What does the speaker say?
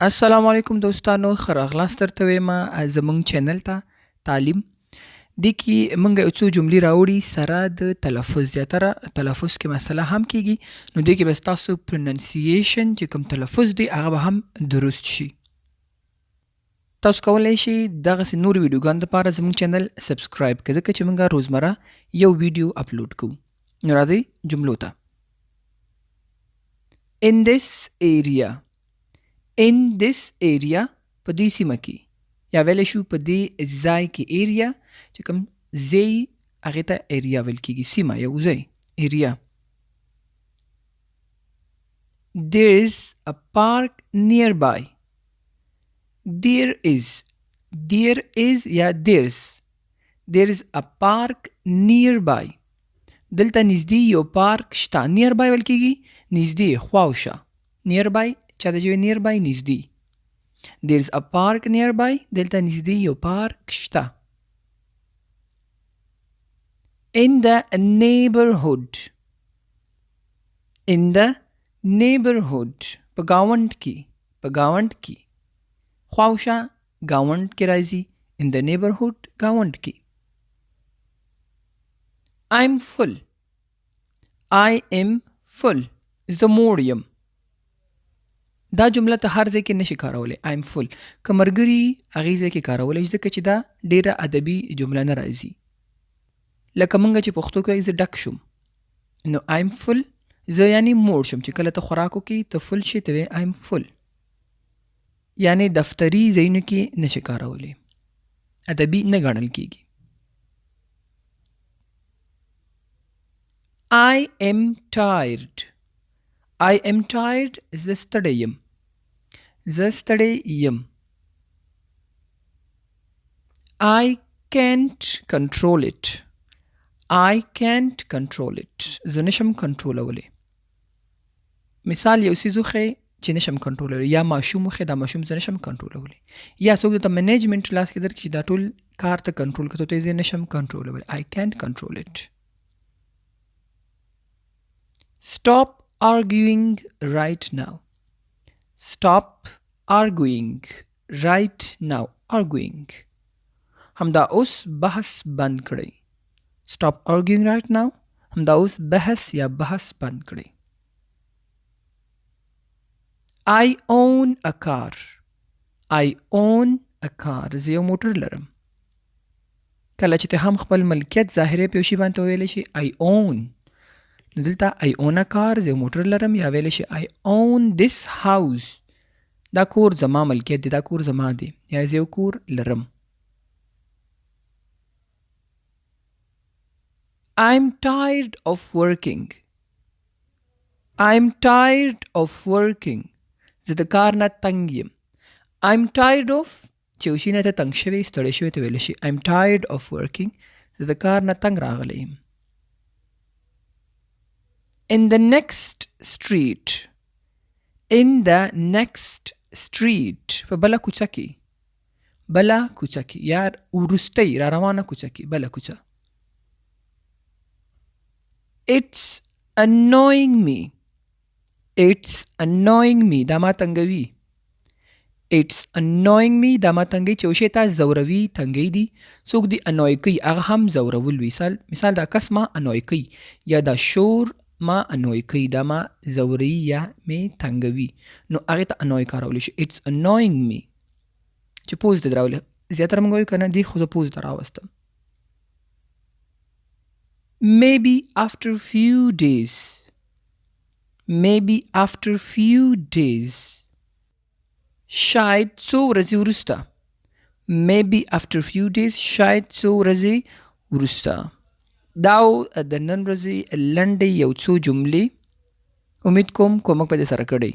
السلام علیکم دوستانو ښه راغلاست درته وایم زموږ چینل ته تعلیم دې کې موږ یو څو جملې راوړي سره د تلفظ زیاتره تلفظ کې مسله هم کیږي نو دې کې به ستاسو پروننسیشن چې کوم تلفظ دی هغه به هم درست شي تاسو کولی شئ دغسې نورو ویډیوګانو دپاره زموږ چینل سبسکرایب کړئ ځکه چې موږ روزمره یو ویډیو اپلوډ کوو نو راځئ جملو ته In this area in this area په دې سیمه کې یا ویلی شو په دې ځای کې ایریا چې کوم ځای هغې ته ایریا ویل کېږي سیمه یو ځای ایریا There is a park nearby There is یا there is a park nearby دلته نږدې یو پارک شته نیربای ویل کېږي نږدې خواوشا نیربای چا د ژبې نیربای نږدې There is a park nearby دلته نږدې یو پارک شته In the neighborhood په ګاونډ کې خواوشا ګاونډ کې راځي In the neighborhood ګاونډ کې I am full زه موړ یم دا جمله ته هر ځای کې نشي کارولی I am full که ملګري هغې ځای کې کارولی شي ځکه چې دا ډېره ادبي جمله نه راځي لکه موږ چې پښتو کې وایي زه ډک شوم نو I am full زه یعنې موړ شم چې کله ته خوراک وکړې ته فل شي ته وایې I am full یعنې دفتري ځایونو کې نشي کارولی ادبي نه ګڼل کېږي I am tired زه ستړی یم I can't control it زه نشم کنټرولولی مثال یو څیز وښیې چې نشم کنټرولولی یا ماشوم وښیې دا ماشوم زه نشم کنټرولولی یا څوک درته منیجمنټ لاس کې درکړي چې دا ټول کار ته کنټرول کړه ته زه نشم کنټرولولی I can't control it Stop arguing right now همدا اوس بحث بند کړئ Stop arguing right now همدا اوس بحث بند کړئ I own a car زه یو موټر لرم کله چې ته هم خپل ملکیت ظاهري په یو شي باندې وویلی شي I own نو دلته I own a car زه یو موټر لرم یا ویلی شي I own this house دا کور زما ملکیت دی دا کور زما دی یا زه یو کور لرم I'm tired of working زه د کار نه تنګ یم I'm tired of چې یو شي نه ته تنګ شوی ستړی شوی ته ویلی شي I'm tired of working زه د کار نه تنګ راغلی یم In the next street په بله کوڅه کې یا وروستۍ را روانه کوڅه کې بله کوڅه It's annoying me دا ما تنګوي چې یو شی تا زوروي تنګی دي څوک دې انوی کوي هغه هم زورول وي مثال دا کس ما انوی کوي یا دا شور ما انوی کوي دا ما زوری یا می تنګوي نو هغې ته انوی کارولی شي It's annoying me چې پوز دې راولي زیاتره موږ وایو که نه دې خو زه پوز ته راوستم Maybe after few days شاید څو ورځې وروسته دا د نن ورځې لنډې یو څو جملې امید کوم کومک به دې سره کړی